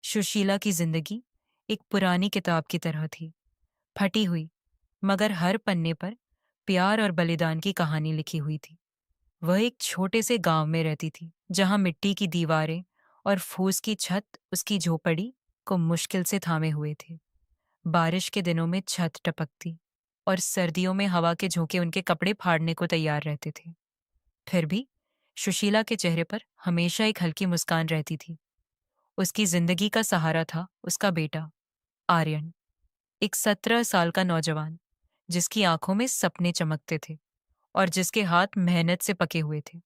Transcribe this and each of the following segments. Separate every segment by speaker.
Speaker 1: सुशीला की जिंदगी एक पुरानी किताब की तरह थी, फटी हुई, मगर हर पन्ने पर प्यार और बलिदान की कहानी लिखी हुई थी। वह एक छोटे से गांव में रहती थी, जहां मिट्टी की दीवारें और फूस की छत उसकी झोपड़ी को मुश्किल से थामे हुए थे। बारिश के दिनों में छत टपकती और सर्दियों में हवा के झोंके उनके कपड़े फाड़ने को तैयार रहते थे। फिर भी सुशीला के चेहरे पर हमेशा एक हल्की मुस्कान रहती थी। उसकी जिंदगी का सहारा था उसका बेटा आर्यन, एक 17 साल का नौजवान जिसकी आंखों में सपने चमकते थे और जिसके हाथ मेहनत से पके हुए थे।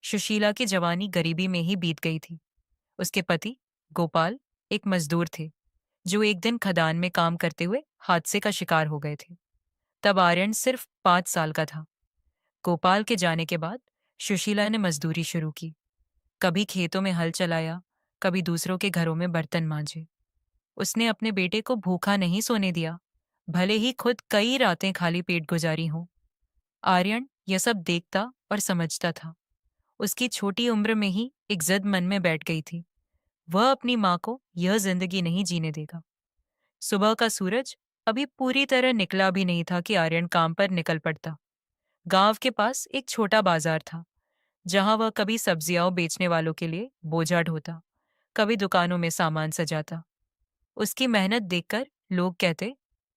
Speaker 1: सुशीला की जवानी गरीबी में ही बीत गई थी। उसके पति गोपाल एक मजदूर थे जो एक दिन खदान में काम करते हुए हादसे का शिकार हो गए थे। तब आर्यन सिर्फ 5 साल का था। गोपाल के जाने के बाद सुशीला ने मजदूरी शुरू की। कभी खेतों में हल चलाया, कभी दूसरों के घरों में बर्तन मांजे। उसने अपने बेटे को भूखा नहीं सोने दिया, भले ही खुद कई रातें खाली पेट गुजारी हों। आर्यन यह सब देखता और समझता था। उसकी छोटी उम्र में ही एक जिद मन में बैठ गई थी। वह अपनी माँ को यह जिंदगी नहीं जीने देगा। सुबह का सूरज अभी पूरी तरह निकला भी नहीं था कि आर्यन काम पर निकल पड़ता। गांव के पास एक छोटा बाजार था, जहां वह कभी सब्जियां बेचने वालों के लिए बोझा ढोता, कभी दुकानों में सामान सजाता। उसकी मेहनत देखकर लोग कहते,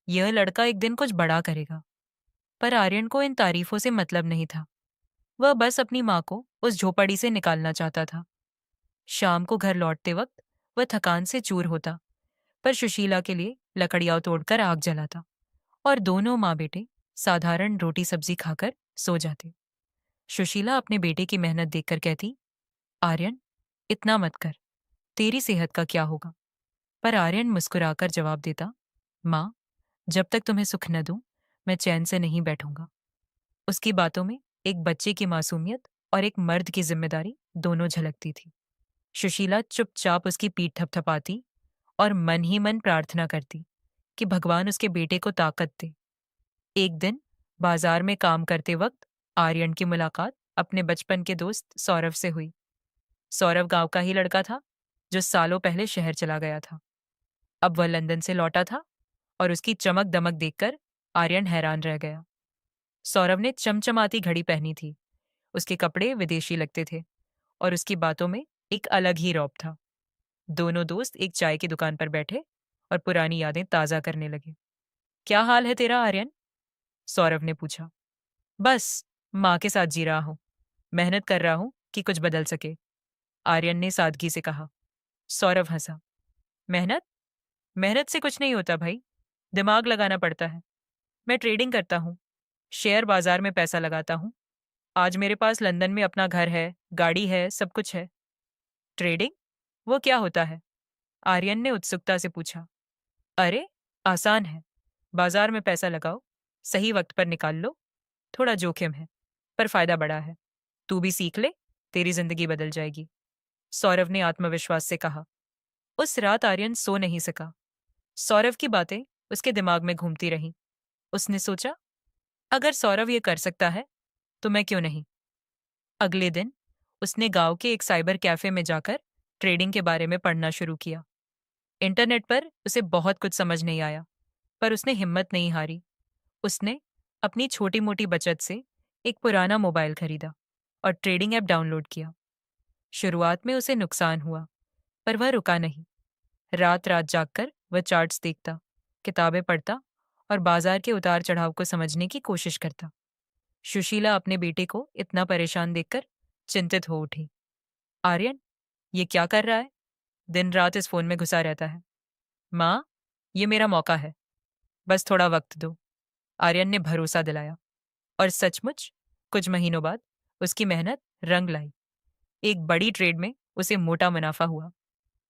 Speaker 1: यह लड़का एक दिन कुछ बड़ा करेगा। पर आर्यन को इन तारीफों से मतलब नहीं था। वह बस अपनी माँ को उस झोपड़ी से निकालना चाहता था। शाम को घर लौटते वक्त वह थकान से चूर होता, पर सुशीला के लिए लकड़ियां तोड़कर आग जलाता और दोनों माँ बेटे साधारण रोटी सब्जी खाकर सो जाते। सुशीला अपने बेटे की मेहनत देखकर कहती, आर्यन, इतना मत कर, तेरी सेहत का क्या होगा। पर आर्यन मुस्कुराकर जवाब देता, माँ, जब तक तुम्हें सुख न दूं, मैं चैन से नहीं बैठूंगा। उसकी बातों में एक बच्चे की मासूमियत और एक मर्द की जिम्मेदारी दोनों झलकती थी। सुशीला चुपचाप उसकी पीठ थपथपाती और मन ही मन प्रार्थना करती कि भगवान उसके बेटे को ताकत दे। एक दिन बाजार में काम करते वक्त आर्यन की मुलाकात अपने बचपन के दोस्त सौरभ से हुई। सौरभ गांव का ही लड़का था जो सालों पहले शहर चला गया था। अब वह लंदन से लौटा था और उसकी चमक दमक देखकर आर्यन हैरान रह गया। सौरभ ने चमचमाती घड़ी पहनी थी, उसके कपड़े विदेशी लगते थे और उसकी बातों में एक अलग ही रौब था। दोनों दोस्त एक चाय की दुकान पर बैठे और पुरानी यादें ताजा करने लगे। क्या हाल है तेरा आर्यन? सौरभ ने पूछा। बस, माँ के साथ जी रहा हूँ, मेहनत कर रहा हूँ कि कुछ बदल सके, आर्यन ने सादगी से कहा। सौरभ हंसा। मेहनत? मेहनत से कुछ नहीं होता भाई, दिमाग लगाना पड़ता है। मैं ट्रेडिंग करता हूँ, शेयर बाजार में पैसा लगाता हूँ। आज मेरे पास लंदन में अपना घर है, गाड़ी है, सब कुछ है। ट्रेडिंग? वो क्या होता है? आर्यन ने उत्सुकता से पूछा। अरे, आसान है। बाजार में पैसा लगाओ, सही वक्त पर निकाल लो। थोड़ा जोखिम है, पर फायदा बड़ा है। तू भी सीख ले, तेरी जिंदगी बदल जाएगी, सौरभ ने आत्मविश्वास से कहा। उस रात आर्यन सो नहीं सका। सौरभ की बातें उसके दिमाग में घूमती रहीं। उसने सोचा, अगर सौरभ ये कर सकता है तो मैं क्यों नहीं। अगले दिन उसने गांव के एक साइबर कैफे में जाकर ट्रेडिंग के बारे में पढ़ना शुरू किया। इंटरनेट पर उसे बहुत कुछ समझ नहीं आया, पर उसने हिम्मत नहीं हारी। उसने अपनी छोटी मोटी बचत से एक पुराना मोबाइल खरीदा और ट्रेडिंग ऐप डाउनलोड किया। शुरुआत में उसे नुकसान हुआ, पर वह रुका नहीं। रात रात जागकर वह चार्ट्स देखता, किताबें पढ़ता और बाजार के उतार चढ़ाव को समझने की कोशिश करता। सुशीला अपने बेटे को इतना परेशान देखकर चिंतित हो उठी। आर्यन, ये क्या कर रहा है? दिन रात इस फोन में घुसा रहता है। माँ, ये मेरा मौका है, बस थोड़ा वक्त दो, आर्यन ने भरोसा दिलाया। और सचमुच कुछ महीनों बाद उसकी मेहनत रंग लाई। एक बड़ी ट्रेड में उसे मोटा मुनाफा हुआ।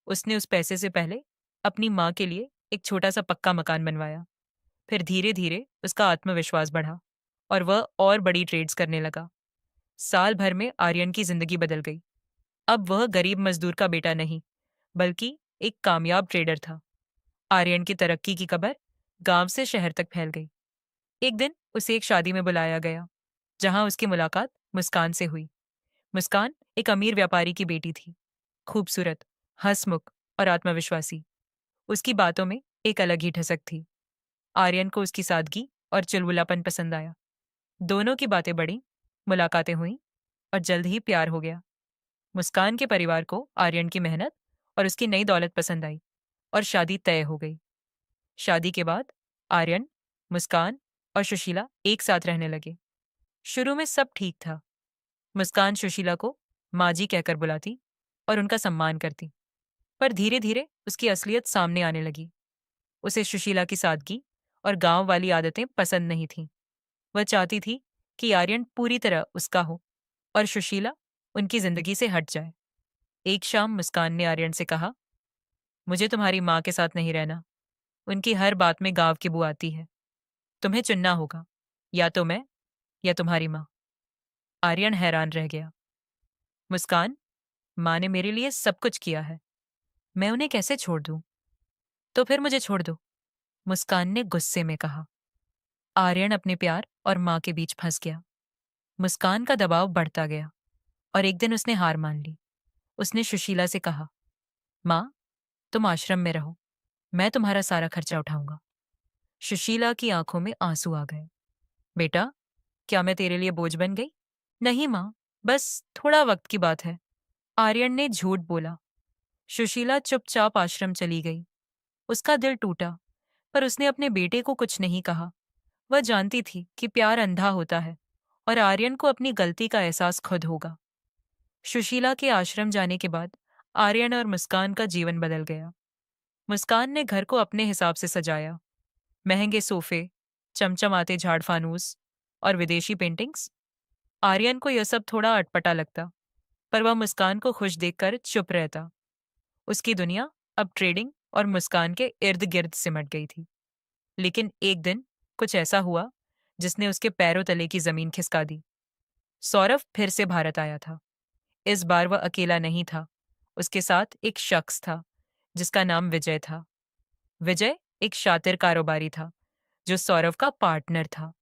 Speaker 1: उसने उस पैसे से पहले अपनी माँ के लिए एक छोटा सा पक्का मकान बनवाया। फिर धीरे धीरे उसका आत्मविश्वास बढ़ा और वह और बड़ी ट्रेड्स करने लगा। साल भर में आर्यन की जिंदगी बदल गई। अब वह गरीब मजदूर का बेटा नहीं, बल्कि एक कामयाब ट्रेडर था। आर्यन की तरक्की की खबर गांव से शहर तक फैल गई। एक दिन उसे एक शादी में बुलाया गया, जहां उसकी मुलाकात मुस्कान से हुई। मुस्कान एक अमीर व्यापारी की बेटी थी, खूबसूरत, हंसमुख और आत्मविश्वासी। उसकी बातों में एक अलग ही ठसक थी। आर्यन को उसकी सादगी और चुलबुलापन पसंद आया। दोनों की बातें बढ़ी, मुलाकातें हुईं और जल्द ही प्यार हो गया। मुस्कान के परिवार को आर्यन की मेहनत और उसकी नई दौलत पसंद आई और शादी तय हो गई। शादी के बाद आर्यन, मुस्कान और सुशीला एक साथ रहने लगे। शुरू में सब ठीक था। मुस्कान सुशीला को माँ जी कहकर बुलाती और उनका सम्मान करती। पर धीरे धीरे उसकी असलियत सामने आने लगी। उसे सुशीला की सादगी और गांव वाली आदतें पसंद नहीं थीं। वह चाहती थी कि आर्यन पूरी तरह उसका हो और सुशीला उनकी जिंदगी से हट जाए। एक शाम मुस्कान ने आर्यन से कहा, मुझे तुम्हारी माँ के साथ नहीं रहना। उनकी हर बात में गांव की बू आती है। तुम्हें चुनना होगा, या तो मैं या तुम्हारी माँ। आर्यन हैरान रह गया। मुस्कान, माँ ने मेरे लिए सब कुछ किया है, मैं उन्हें कैसे छोड़ दूं? तो फिर मुझे छोड़ दो, मुस्कान ने गुस्से में कहा। आर्यन अपने प्यार और माँ के बीच फंस गया। मुस्कान का दबाव बढ़ता गया और एक दिन उसने हार मान ली। उसने सुशीला से कहा, माँ, तुम आश्रम में रहो, मैं तुम्हारा सारा खर्चा उठाऊंगा। सुशीला की आंखों में आंसू आ गए। बेटा, क्या मैं तेरे लिए बोझ बन गई? नहीं माँ, बस थोड़ा वक्त की बात है, आर्यन ने झूठ बोला। सुशीला चुपचाप आश्रम चली गई। उसका दिल टूटा, पर उसने अपने बेटे को कुछ नहीं कहा। वह जानती थी कि प्यार अंधा होता है और आर्यन को अपनी गलती का एहसास खुद होगा। सुशीला के आश्रम जाने के बाद आर्यन और मुस्कान का जीवन बदल गया। मुस्कान ने घर को अपने हिसाब से सजाया। महंगे सोफे, चमचमाते झाड़ फानूस और विदेशी पेंटिंग्स। आर्यन को यह सब थोड़ा अटपटा लगता, पर वह मुस्कान को खुश देखकर चुप रहता। उसकी दुनिया अब ट्रेडिंग और मुस्कान के इर्द गिर्द सिमट गई थी। लेकिन एक दिन कुछ ऐसा हुआ जिसने उसके पैरों तले की जमीन खिसका दी। सौरभ फिर से भारत आया था। इस बार वह अकेला नहीं था। उसके साथ एक शख्स था जिसका नाम विजय था। विजय एक शातिर कारोबारी था जो सौरभ का पार्टनर था।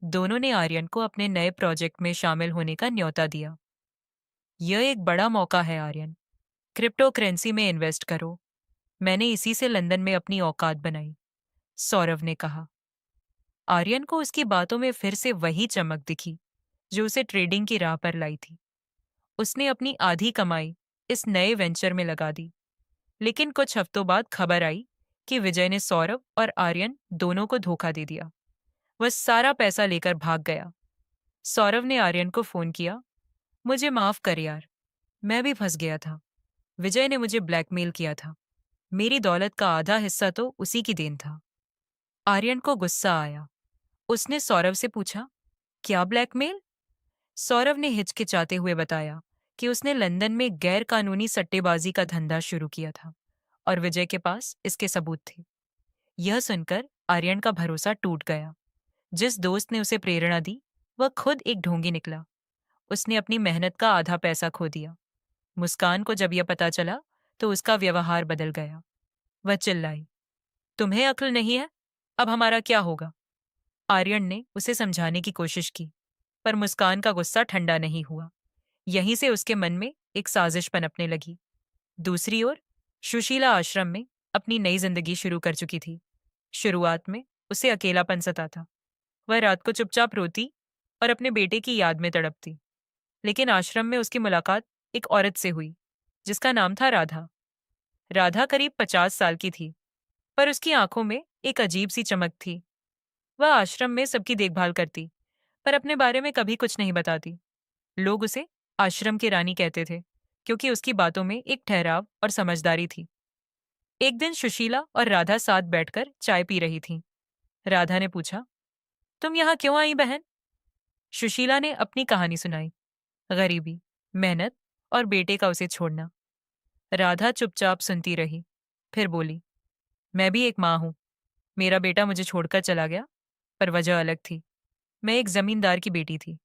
Speaker 1: दोनों ने आर्यन को अपने नए प्रोजेक्ट में शामिल होने का न्योता दिया। यह एक बड़ा मौका है आर्यन, क्रिप्टो करेंसी में इन्वेस्ट करो। मैंने इसी से लंदन में अपनी औकात बनाई, सौरभ ने कहा। आर्यन को उसकी बातों में फिर से वही चमक दिखी जो उसे ट्रेडिंग की राह पर लाई थी। उसने अपनी आधी कमाई इस नए वेंचर में लगा दी। लेकिन कुछ हफ्तों बाद खबर आई कि विजय ने सौरभ और आर्यन दोनों को धोखा दे दिया। वह सारा पैसा लेकर भाग गया। सौरभ ने आर्यन को फोन किया, मुझे माफ कर यार, मैं भी फंस गया था। विजय ने मुझे ब्लैकमेल किया था। मेरी दौलत का आधा हिस्सा तो उसी की देन था। आर्यन को गुस्सा आया। उसने सौरभ से पूछा, क्या ब्लैकमेल? सौरभ ने हिचकिचाते हुए बताया कि उसने लंदन में गैर कानूनी सट्टेबाजी का धंधा शुरू किया था और विजय के पास इसके सबूत थे। यह सुनकर आर्यन का भरोसा टूट गया। जिस दोस्त ने उसे प्रेरणा दी वह खुद एक ढोंगी निकला। उसने अपनी मेहनत का आधा पैसा खो दिया। मुस्कान को जब यह पता चला तो उसका व्यवहार बदल गया। वह चिल्लाई, तुम्हें अक्ल नहीं है? अब हमारा क्या होगा? आर्यन ने उसे समझाने की कोशिश की, पर मुस्कान का गुस्सा ठंडा नहीं हुआ। यहीं से उसके मन में एक साजिश पनपने लगी। दूसरी ओर सुशीला आश्रम में अपनी नई जिंदगी शुरू कर चुकी थी। शुरुआत में उसे अकेलापन सता था। वह रात को चुपचाप रोती और अपने बेटे की याद में तड़पती। लेकिन आश्रम में उसकी मुलाकात एक औरत से हुई जिसका नाम था राधा। राधा करीब 50 साल की थी, पर उसकी आंखों में एक अजीब सी चमक थी। वह आश्रम में सबकी देखभाल करती, पर अपने बारे में कभी कुछ नहीं बताती। लोग उसे आश्रम की रानी कहते थे, क्योंकि उसकी बातों में एक ठहराव और समझदारी थी। एक दिन सुशीला और राधा साथ बैठकर चाय पी रही थीं। राधा ने पूछा, तुम यहाँ क्यों आई बहन? सुशीला ने अपनी कहानी सुनाई, गरीबी, मेहनत और बेटे का उसे छोड़ना। राधा चुपचाप सुनती रही, फिर बोली, मैं भी एक माँ हूं। मेरा बेटा मुझे छोड़कर चला गया, पर वजह अलग थी। मैं एक जमींदार की बेटी थी।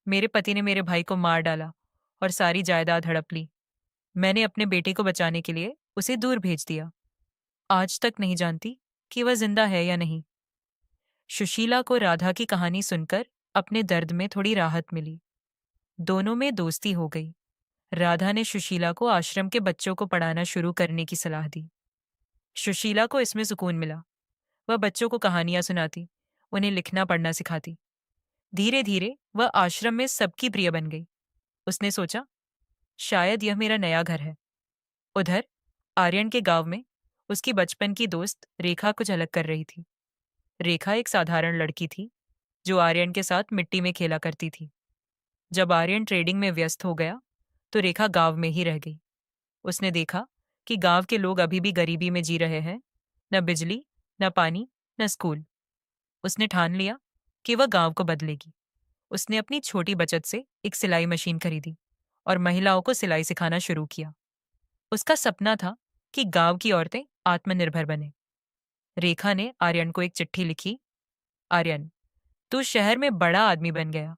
Speaker 1: मेरे पति ने मेरे भाई को मार डाला और सारी जायदाद हड़प ली। मैंने अपने बेटे को बचाने के लिए उसे दूर भेज दिया। आज तक नहीं जानती कि वह जिंदा है या नहीं। सुशीला को राधा की कहानी सुनकर अपने दर्द में थोड़ी राहत मिली। दोनों में दोस्ती हो गई। राधा ने सुशीला को आश्रम के बच्चों को पढ़ाना शुरू करने की सलाह दी। सुशीला को इसमें सुकून मिला। वह बच्चों को कहानियां सुनाती, उन्हें लिखना पढ़ना सिखाती। धीरे धीरे वह आश्रम में सबकी प्रिय बन गई। उसने सोचा, शायद यह मेरा नया घर है। उधर आर्यन के गांव में उसकी बचपन की दोस्त रेखा कुछ अलग कर रही थी। रेखा एक साधारण लड़की थी जो आर्यन के साथ मिट्टी में खेला करती थी। जब आर्यन ट्रेडिंग में व्यस्त हो गया तो रेखा गांव में ही रह गई। उसने देखा कि गांव के लोग अभी भी गरीबी में जी रहे हैं। न बिजली, न पानी, न स्कूल। उसने ठान लिया कि वह गांव को बदलेगी। उसने अपनी छोटी बचत से एक सिलाई मशीन खरीदी और महिलाओं को सिलाई सिखाना शुरू किया। उसका सपना था कि गांव की औरतें आत्मनिर्भर बने। रेखा ने आर्यन को एक चिट्ठी लिखी। आर्यन, तू शहर में बड़ा आदमी बन गया,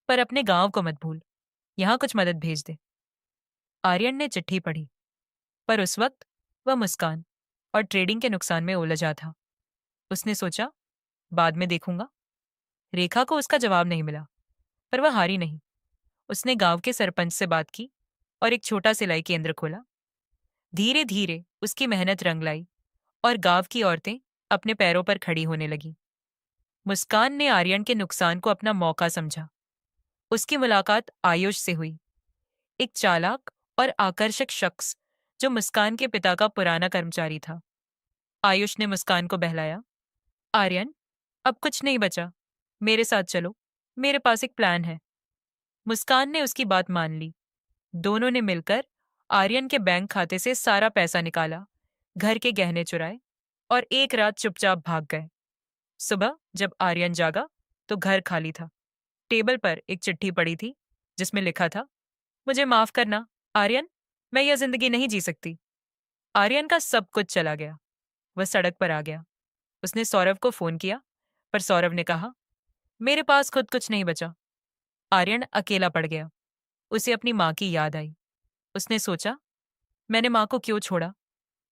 Speaker 1: पर अपने गांव को मत भूल। यहां कुछ मदद भेज दे। आर्यन ने चिट्ठी पढ़ी, पर उस वक्त वह मुस्कान और ट्रेडिंग के नुकसान में उलझा था। उसने सोचा, बाद में देखूंगा। रेखा को उसका जवाब नहीं मिला, पर वह हारी नहीं। उसने गांव के सरपंच से बात की और एक छोटा सिलाई केंद्र खोला। धीरे धीरे उसकी मेहनत रंग लाई और गांव की औरतें अपने पैरों पर खड़ी होने लगी। मुस्कान ने आर्यन के नुकसान को अपना मौका समझा। उसकी मुलाकात आयुष से हुई, एक चालाक और आकर्षक शख्स जो मुस्कान के पिता का पुराना कर्मचारी था। आयुष ने मुस्कान को बहलाया। आर्यन, अब कुछ नहीं बचा। मेरे साथ चलो, मेरे पास एक प्लान है। मुस्कान ने उसकी बात मान ली। दोनों ने मिलकर आर्यन के बैंक खाते से सारा पैसा निकाला, घर के गहने चुराए और एक रात चुपचाप भाग गए। सुबह जब आर्यन जागा तो घर खाली था। टेबल पर एक चिट्ठी पड़ी थी जिसमें लिखा था, मुझे माफ करना आर्यन, मैं यह जिंदगी नहीं जी सकती। आर्यन का सब कुछ चला गया। वह सड़क पर आ गया। उसने सौरभ को फोन किया, पर सौरभ ने कहा, मेरे पास खुद कुछ नहीं बचा। आर्यन अकेला पड़ गया। उसे अपनी माँ की याद आई। उसने सोचा, मैंने माँ को क्यों छोड़ा?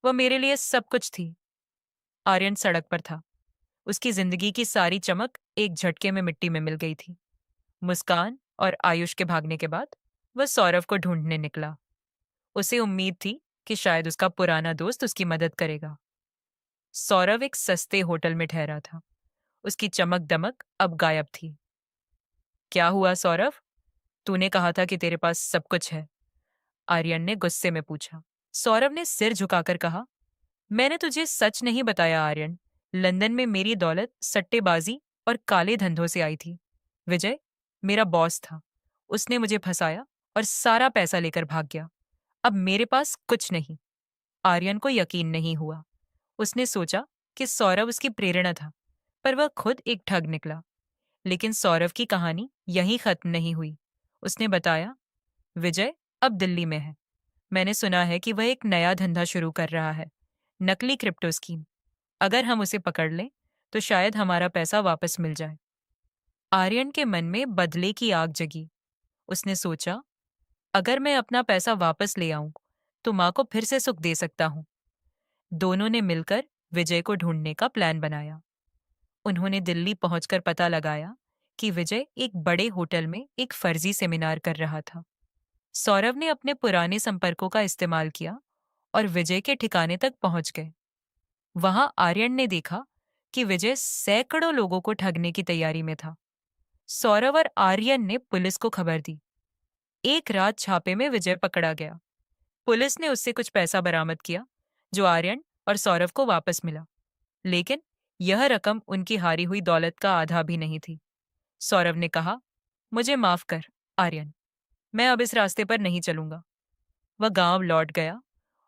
Speaker 1: वह मेरे लिए सब कुछ थी। आर्यन सड़क पर था। उसकी जिंदगी की सारी चमक एक झटके में मिट्टी में मिल गई थी। मुस्कान और आयुष के भागने के बाद वह सौरभ को ढूंढने निकला। उसे उम्मीद थी कि शायद उसका पुराना दोस्त उसकी मदद करेगा। सौरभ एक सस्ते होटल में ठहरा था। उसकी चमक दमक अब गायब थी। क्या हुआ सौरभ? तूने कहा था कि तेरे पास सब कुछ है, आर्यन ने गुस्से में पूछा। सौरभ ने सिर झुकाकर कहा, मैंने तुझे सच नहीं बताया आर्यन। लंदन में मेरी दौलत सट्टेबाजी और काले धंधों से आई थी। विजय मेरा बॉस था। उसने मुझे फंसाया और सारा पैसा लेकर भाग गया। अब मेरे पास कुछ नहीं। आर्यन को यकीन नहीं हुआ। उसने सोचा कि सौरभ उसकी प्रेरणा था, पर वह खुद एक ठग निकला। लेकिन सौरभ की कहानी यहीं खत्म नहीं हुई। उसने बताया, विजय अब दिल्ली में है। मैंने सुना है कि वह एक नया धंधा शुरू कर रहा है, नकली क्रिप्टो स्कीम। अगर हम उसे पकड़ लें तो शायद हमारा पैसा वापस मिल जाए। आर्यन के मन में बदले की आग जगी। उसने सोचा, अगर मैं अपना पैसा वापस ले आऊं तो मां को फिर से सुख दे सकता हूं। दोनों ने मिलकर विजय को ढूंढने का प्लान बनाया। उन्होंने दिल्ली पहुंचकर पता लगाया कि विजय एक बड़े होटल में एक फर्जी सेमिनार कर रहा था। सौरभ ने अपने पुराने संपर्कों का इस्तेमाल किया और विजय के ठिकाने तक पहुंच गए। वहां आर्यन ने देखा कि विजय सैकड़ों लोगों को ठगने की तैयारी में था। सौरभ और आर्यन ने पुलिस को खबर दी। एक रात छापे में विजय पकड़ा गया। पुलिस ने उससे कुछ पैसा बरामद किया जो आर्यन और सौरभ को वापस मिला। लेकिन यह रकम उनकी हारी हुई दौलत का आधा भी नहीं थी। सौरभ ने कहा, मुझे माफ कर आर्यन, मैं अब इस रास्ते पर नहीं चलूंगा। वह गांव लौट गया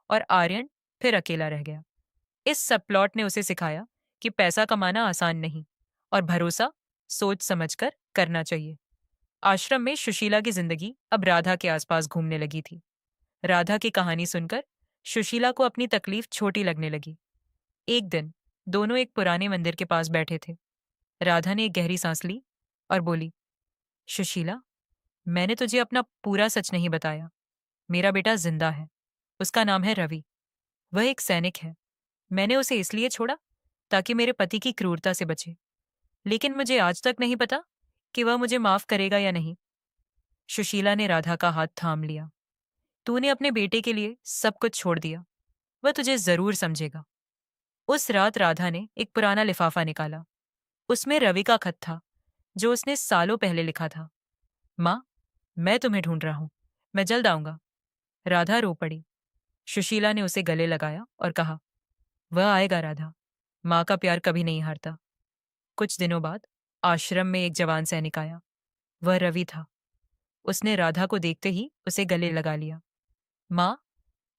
Speaker 1: और आर्यन फिर अकेला रह गया। इस सब प्लॉट ने उसे सिखाया कि पैसा कमाना आसान नहीं और भरोसा सोच समझकर करना चाहिए। आश्रम में सुशीला की जिंदगी अब राधा के आसपास घूमने लगी थी। राधा की कहानी सुनकर सुशीला को अपनी तकलीफ छोटी लगने लगी। एक दिन दोनों एक पुराने मंदिर के पास बैठे थे। राधा ने एक गहरी सांस ली और बोली, सुशीला, मैंने तुझे अपना पूरा सच नहीं बताया। मेरा बेटा जिंदा है। उसका नाम है रवि। वह एक सैनिक है। मैंने उसे इसलिए छोड़ा ताकि मेरे पति की क्रूरता से बचे। लेकिन मुझे आज तक नहीं पता कि वह मुझे माफ करेगा या नहीं। सुशीला ने राधा का हाथ थाम लिया। तूने अपने बेटे के लिए सब कुछ छोड़ दिया। वह तुझे जरूर समझेगा। उस रात राधा ने एक पुराना लिफाफा निकाला। उसमें रवि का खत था, जो उसने सालों पहले लिखा था। माँ, मैं तुम्हें ढूंढ रहा हूं। मैं जल्द आऊंगा। राधा रो पड़ी। सुशीला ने उसे गले लगाया और कहा, वह आएगा राधा। माँ का प्यार कभी नहीं हारता। कुछ दिनों बाद आश्रम में एक जवान सैनिक आया। वह रवि था। उसने राधा को देखते ही उसे गले लगा लिया। माँ,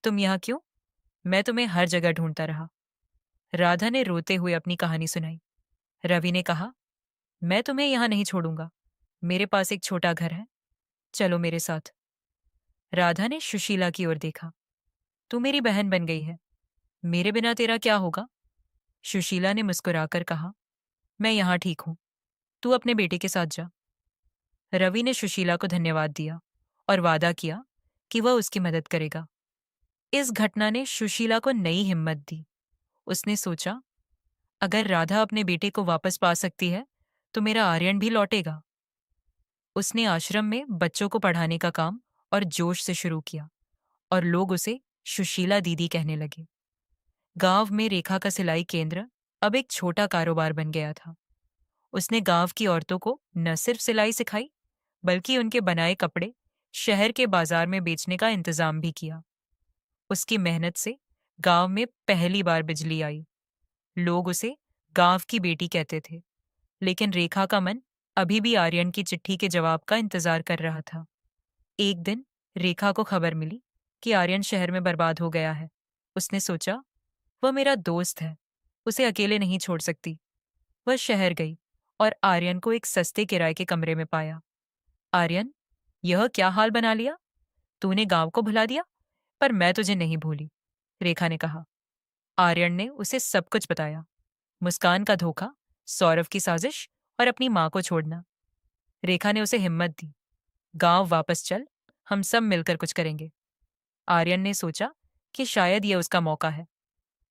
Speaker 1: तुम यहाँ क्यों? मैं तुम्हें हर जगह ढूंढता रहा। राधा ने रोते हुए अपनी कहानी सुनाई। रवि ने कहा, मैं तुम्हें यहाँ नहीं छोड़ूंगा। मेरे पास एक छोटा घर है, चलो मेरे साथ। राधा ने सुशीला की ओर देखा। तू मेरी बहन बन गई है, मेरे बिना तेरा क्या होगा? सुशीला ने मुस्कुराकर कहा, मैं यहाँ ठीक हूं, तू अपने बेटे के साथ जा। रवि ने सुशीला को धन्यवाद दिया और वादा किया कि वह उसकी मदद करेगा। इस घटना ने सुशीला को नई हिम्मत दी। उसने सोचा, अगर राधा अपने बेटे को वापस पा सकती है तो मेरा आर्यन भी लौटेगा। उसने आश्रम में बच्चों को पढ़ाने का काम और जोश से शुरू किया और लोग उसे सुशीला दीदी कहने लगे। गांव में रेखा का सिलाई केंद्र अब एक छोटा कारोबार बन गया था। उसने गांव की औरतों को न सिर्फ सिलाई सिखाई, बल्कि उनके बनाए कपड़े शहर के बाजार में बेचने का इंतजाम भी किया। उसकी मेहनत से गांव में पहली बार बिजली आई। लोग उसे गांव की बेटी कहते थे, लेकिन रेखा का मन अभी भी आर्यन की चिट्ठी के जवाब का इंतजार कर रहा था। एक दिन रेखा को खबर मिली कि आर्यन शहर में बर्बाद हो गया है। उसने सोचा, वह मेरा दोस्त है, उसे अकेले नहीं छोड़ सकती। वह शहर गई और आर्यन को एक सस्ते किराए के कमरे में पाया। आर्यन, यह क्या हाल बना लिया? तूने गांव को भुला दिया? पर मैं तुझे नहीं भूली, रेखा ने कहा। आर्यन ने उसे सब कुछ बताया। मुस्कान का धोखा, सौरभ की साजिश और अपनी मां को छोड़ना। रेखा ने उसे हिम्मत दी। गांव वापस चल, हम सब मिलकर कुछ करेंगे। आर्यन ने सोचा कि शायद यह उसका मौका है।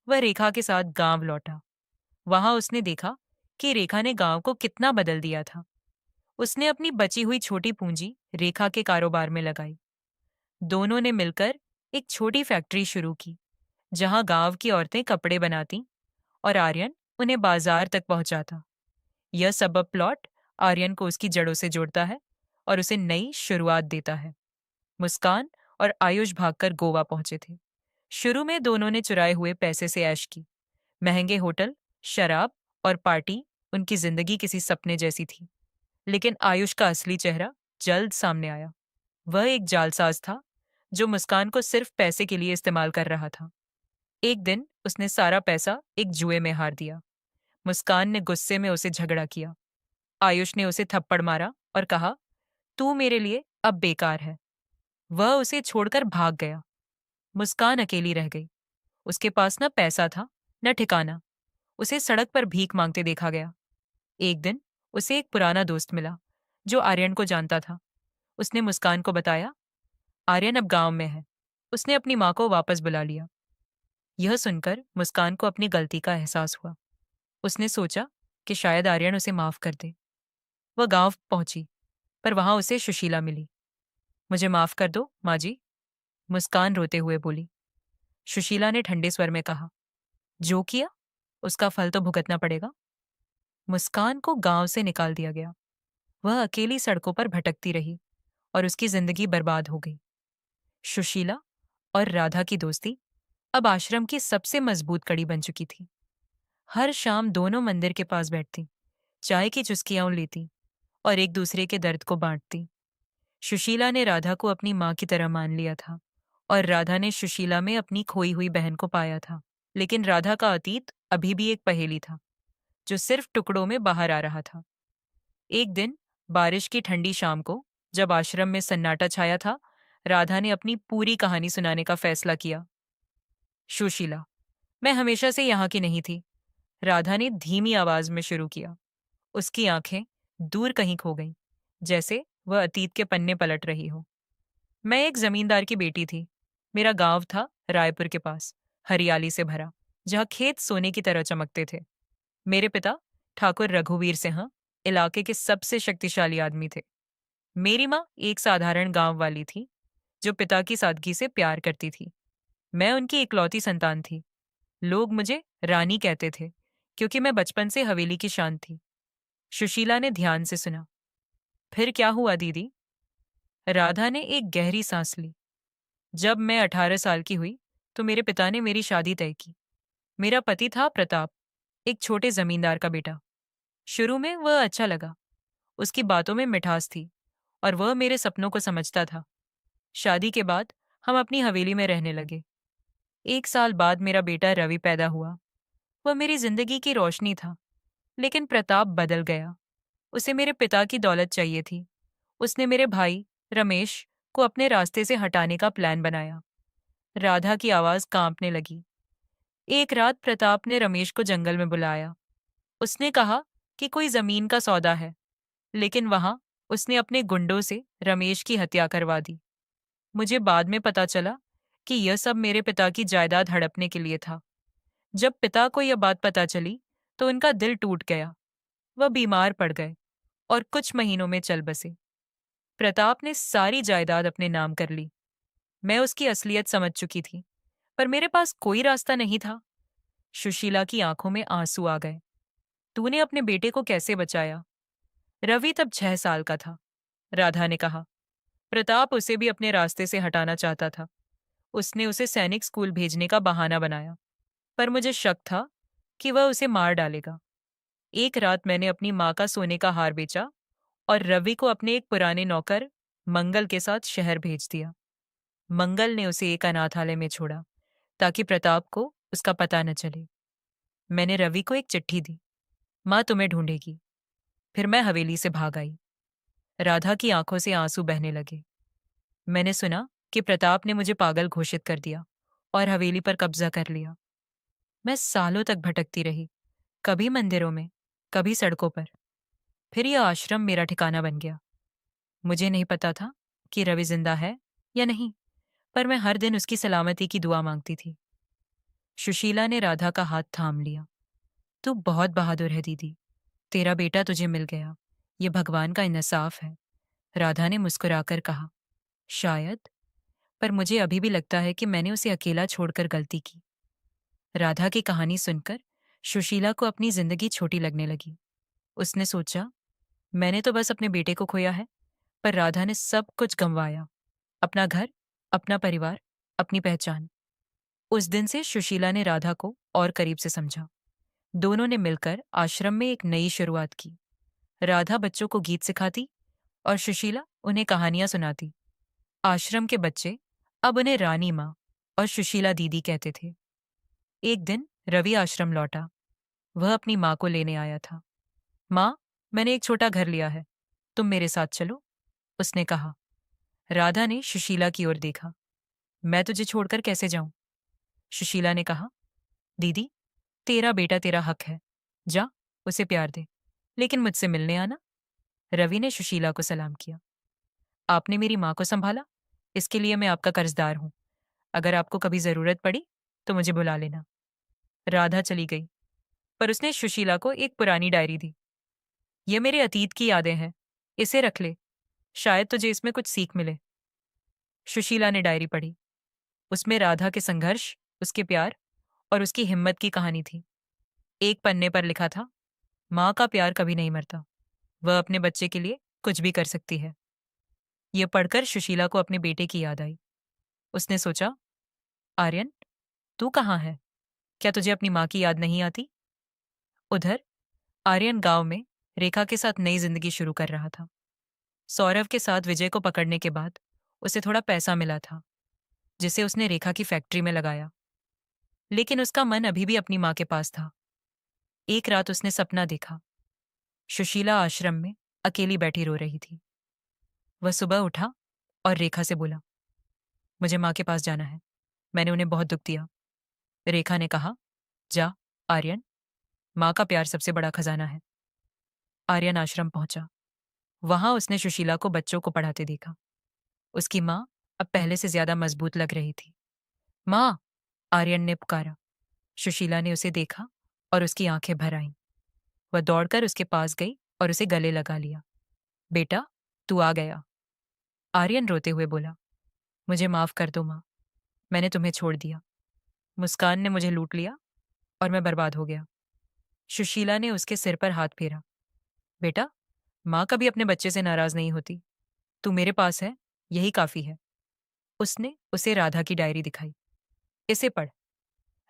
Speaker 1: वह रेखा के साथ गांव लौटा। वहां उसने देखा कि रेखा ने गांव को कितना बदल दिया था। उसने अपनी बची हुई छोटी पूंजी रेखा के कारोबार में लगाई। दोनों ने मिलकर एक छोटी फैक्ट्री शुरू की, जहां गांव की औरतें कपड़े बनाती और आर्यन उन्हें बाजार तक पहुंचाता। यह सबब प्लॉट आर्यन को उसकी जड़ों से जोड़ता है और उसे नई शुरुआत देता है। मुस्कान और आयुष भागकर गोवा पहुंचे थे। शुरू में दोनों ने चुराए हुए पैसे से ऐश की। महंगे होटल, शराब और पार्टी उनकी जिंदगी किसी सपने जैसी थी। लेकिन आयुष का असली चेहरा जल्द सामने आया। वह एक जालसाज था, जो मुस्कान को सिर्फ पैसे के लिए इस्तेमाल कर रहा था। एक दिन उसने सारा पैसा एक जुए में हार दिया। मुस्कान ने गुस्से में उसे झगड़ा किया। आयुष ने उसे थप्पड़ मारा और कहा, तू मेरे लिए अब बेकार है। वह उसे छोड़कर भाग गया। मुस्कान अकेली रह गई। उसके पास न पैसा था, न ठिकाना। उसे सड़क पर भीख मांगते देखा गया। एक दिन उसे एक पुराना दोस्त मिला, जो आर्यन को जानता था। उसने मुस्कान को बताया, आर्यन अब गांव में है। उसने अपनी माँ को वापस बुला लिया। यह सुनकर मुस्कान को अपनी गलती का एहसास हुआ। उसने सोचा कि शायद आर्यन उसे माफ कर दे। वह गांव पहुंची, पर वहां उसे सुशीला मिली। मुझे माफ कर दो, माँ जी, मुस्कान रोते हुए बोली। सुशीला ने ठंडे स्वर में कहा, जो किया उसका फल तो भुगतना पड़ेगा। मुस्कान को गांव से निकाल दिया गया। वह अकेली सड़कों पर भटकती रही और उसकी जिंदगी बर्बाद हो गई। सुशीला और राधा की दोस्ती अब आश्रम की सबसे मजबूत कड़ी बन चुकी थी। हर शाम दोनों मंदिर के पास बैठती, चाय की चुस्कियां लेती और एक दूसरे के दर्द को बांटती। सुशीला ने राधा को अपनी माँ की तरह मान लिया था और राधा ने सुशीला में अपनी खोई हुई बहन को पाया था। लेकिन राधा का अतीत अभी भी एक पहेली था, जो सिर्फ टुकड़ों में बाहर आ रहा था। एक दिन बारिश की ठंडी शाम को, जब आश्रम में सन्नाटा छाया था, राधा ने अपनी पूरी कहानी सुनाने का फैसला किया। सुशीला, मैं हमेशा से यहाँ की नहीं थी, राधा ने धीमी आवाज में शुरू किया। उसकी आंखें दूर कहीं खो गईं, जैसे वह अतीत के पन्ने पलट रही हो। मैं एक जमींदार की बेटी थी। मेरा गांव था रायपुर के पास, हरियाली से भरा, जहाँ खेत सोने की तरह चमकते थे। मेरे पिता ठाकुर रघुवीर सिंह इलाके के सबसे शक्तिशाली आदमी थे। मेरी माँ एक साधारण गांव वाली थी, जो पिता की सादगी से प्यार करती थी। मैं उनकी इकलौती संतान थी। लोग मुझे रानी कहते थे, क्योंकि मैं बचपन से हवेली की शान थी। सुशीला ने ध्यान से सुना। फिर क्या हुआ दीदी? राधा ने एक गहरी सांस ली। जब मैं 18 साल की हुई, तो मेरे पिता ने मेरी शादी तय की। मेरा पति था प्रताप, एक छोटे जमींदार का बेटा। शुरू में वह अच्छा लगा। उसकी बातों में मिठास थी और वह मेरे सपनों को समझता था। शादी के बाद हम अपनी हवेली में रहने लगे। 1 साल बाद मेरा बेटा रवि पैदा हुआ। वह मेरी जिंदगी की रोशनी था। लेकिन प्रताप बदल गया। उसे मेरे पिता की दौलत चाहिए थी। उसने मेरे भाई रमेश को अपने रास्ते से हटाने का प्लान बनाया। राधा की आवाज कांपने लगी। एक रात प्रताप ने रमेश को जंगल में बुलाया। उसने कहा कि कोई जमीन का सौदा है, लेकिन वहां उसने अपने गुंडों से रमेश की हत्या करवा दी। मुझे बाद में पता चला कि यह सब मेरे पिता की जायदाद हड़पने के लिए था। जब पिता को यह बात पता चली, तो उनका दिल टूट गया। वह बीमार पड़ गए और कुछ महीनों में चल बसे। प्रताप ने सारी जायदाद अपने नाम कर ली। मैं उसकी असलियत समझ चुकी थी, पर मेरे पास कोई रास्ता नहीं था। सुशीला की आंखों में आंसू आ गए। तूने अपने बेटे को कैसे बचाया? रवि तब 6 साल का था, राधा ने कहा। प्रताप उसे भी अपने रास्ते से हटाना चाहता था। उसने उसे सैनिक स्कूल भेजने का बहाना बनाया, पर मुझे शक था कि वह उसे मार डालेगा। एक रात मैंने अपनी माँ का सोने का हार बेचा और रवि को अपने एक पुराने नौकर मंगल के साथ शहर भेज दिया। मंगल ने उसे एक अनाथालय में छोड़ा, ताकि प्रताप को उसका पता न चले। मैंने रवि को एक चिट्ठी दी, माँ तुम्हें ढूंढेगी। फिर मैं हवेली से भाग आई। राधा की आंखों से आंसू बहने लगे। मैंने सुना कि प्रताप ने मुझे पागल घोषित कर दिया और हवेली पर कब्जा कर लिया। मैं सालों तक भटकती रही, कभी मंदिरों में, कभी सड़कों पर। फिर यह आश्रम मेरा ठिकाना बन गया। मुझे नहीं पता था कि रवि जिंदा है या नहीं, पर मैं हर दिन उसकी सलामती की दुआ मांगती थी। सुशीला ने राधा का हाथ थाम लिया। तू बहुत बहादुर है दीदी। तेरा बेटा तुझे मिल गया। ये भगवान का इंसाफ है। राधा ने मुस्कुराकर कहा। शायद, पर मुझे अभी भी लगता है कि मैंने उसे अकेला छोड़कर गलती की। राधा की कहानी सुनकर सुशीला को अपनी जिंदगी छोटी लगने लगी। उसने सोचा, मैंने तो बस अपने बेटे को खोया है, पर राधा ने सब कुछ गंवाया। अपना घर, अपना परिवार, अपनी पहचान। उस दिन से सुशीला ने राधा को और करीब से समझा। दोनों ने मिलकर आश्रम में एक नई शुरुआत की। राधा बच्चों को गीत सिखाती और सुशीला उन्हें कहानियां सुनाती। आश्रम के बच्चे अब उन्हें रानी माँ और सुशीला दीदी कहते थे। एक दिन रवि आश्रम लौटा। वह अपनी माँ को लेने आया था। माँ, मैंने एक छोटा घर लिया है, तुम मेरे साथ चलो, उसने कहा। राधा ने सुशीला की ओर देखा। मैं तुझे छोड़कर कैसे जाऊं? सुशीला ने कहा। दीदी, तेरा बेटा तेरा हक है। जा, उसे प्यार दे, लेकिन मुझसे मिलने आना। रवि ने सुशीला को सलाम किया। आपने मेरी माँ को संभाला, इसके लिए मैं आपका कर्जदार हूं। अगर आपको कभी जरूरत पड़ी तो मुझे बुला लेना। राधा चली गई, पर उसने सुशीला को एक पुरानी डायरी दी। ये मेरे अतीत की यादें हैं, इसे रख ले, शायद तुझे इसमें कुछ सीख मिले। सुशीला ने डायरी पढ़ी। उसमें राधा के संघर्ष, उसके प्यार और उसकी हिम्मत की कहानी थी। एक पन्ने पर लिखा था, माँ का प्यार कभी नहीं मरता, वह अपने बच्चे के लिए कुछ भी कर सकती है। यह पढ़कर सुशीला को अपने बेटे की याद आई। उसने सोचा, आर्यन, तू कहाँ है? क्या तुझे अपनी माँ की याद नहीं आती? उधर आर्यन गांव में रेखा के साथ नई जिंदगी शुरू कर रहा था। सौरभ के साथ विजय को पकड़ने के बाद उसे थोड़ा पैसा मिला था, जिसे उसने रेखा की फैक्ट्री में लगाया। लेकिन उसका मन अभी भी अपनी माँ के पास था। एक रात उसने सपना देखा। सुशीला आश्रम में अकेली बैठी रो रही थी। वह सुबह उठा और रेखा से बोला, मुझे माँ के पास जाना है, मैंने उन्हें बहुत दुख दिया। रेखा ने कहा, जा आर्यन, माँ का प्यार सबसे बड़ा खजाना है। आर्यन आश्रम पहुंचा। वहां उसने सुशीला को बच्चों को पढ़ाते देखा। उसकी माँ अब पहले से ज्यादा मजबूत लग रही थी। माँ, आर्यन ने पुकारा। सुशीला ने उसे देखा और उसकी आंखें भर आईं। वह दौड़कर उसके पास गई और उसे गले लगा लिया। बेटा, तू आ गया। आर्यन रोते हुए बोला, मुझे माफ कर दो माँ, मैंने तुम्हें छोड़ दिया। मुस्कान ने मुझे लूट लिया और मैं बर्बाद हो गया। सुशीला ने उसके सिर पर हाथ फेरा। बेटा, माँ कभी अपने बच्चे से नाराज नहीं होती। तू मेरे पास है, यही काफी है। उसने उसे राधा की डायरी दिखाई। इसे पढ़।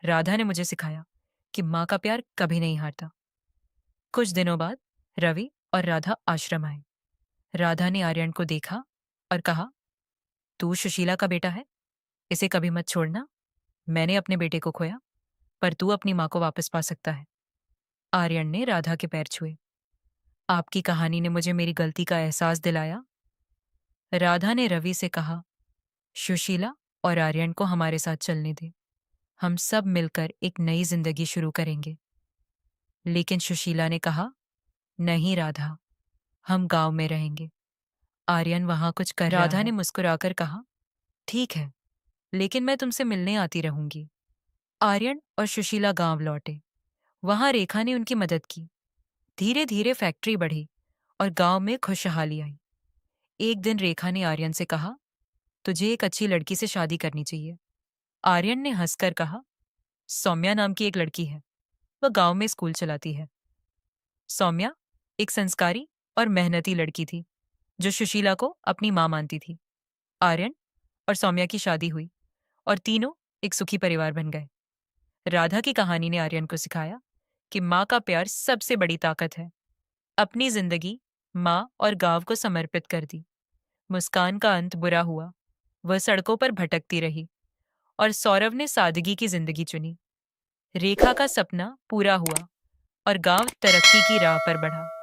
Speaker 1: राधा ने मुझे सिखाया कि माँ का प्यार कभी नहीं हारता। कुछ दिनों बाद रवि और राधा आश्रम आए। राधा ने आर्यन को देखा और कहा, तू सुशीला का बेटा है, इसे कभी मत छोड़ना। मैंने अपने बेटे को खोया, पर तू अपनी माँ को वापस पा सकता है। आर्यन ने राधा के पैर छुए। आपकी कहानी ने मुझे मेरी गलती का एहसास दिलाया। राधा ने रवि से कहा, सुशीला और आर्यन को हमारे साथ चलने दे। हम सब मिलकर एक नई जिंदगी शुरू करेंगे। लेकिन सुशीला ने कहा, नहीं राधा, हम गांव में रहेंगे। आर्यन वहां कुछ कर रहा राधा ने मुस्कुराकर कहा, ठीक है, लेकिन मैं तुमसे मिलने आती रहूंगी। आर्यन और सुशीला गांव लौटे। वहां रेखा ने उनकी मदद की। धीरे धीरे फैक्ट्री बढ़ी और गांव में खुशहाली आई। एक दिन रेखा ने आर्यन से कहा, तुझे एक अच्छी लड़की से शादी करनी चाहिए। आर्यन ने हंसकर कहा, सौम्या नाम की एक लड़की है, वह गांव में स्कूल चलाती है। सौम्या एक संस्कारी और मेहनती लड़की थी जो सुशीला को अपनी मां मानती थी। आर्यन और सौम्या की शादी हुई और तीनों एक सुखी परिवार बन गए। राधा की कहानी ने आर्यन को सिखाया कि माँ का प्यार सबसे बड़ी ताकत है। अपनी जिंदगी माँ और गांव को समर्पित कर दी। मुस्कान का अंत बुरा हुआ, वह सड़कों पर भटकती रही और सौरभ ने सादगी की जिंदगी चुनी। रेखा का सपना पूरा हुआ और गांव तरक्की की राह पर बढ़ा।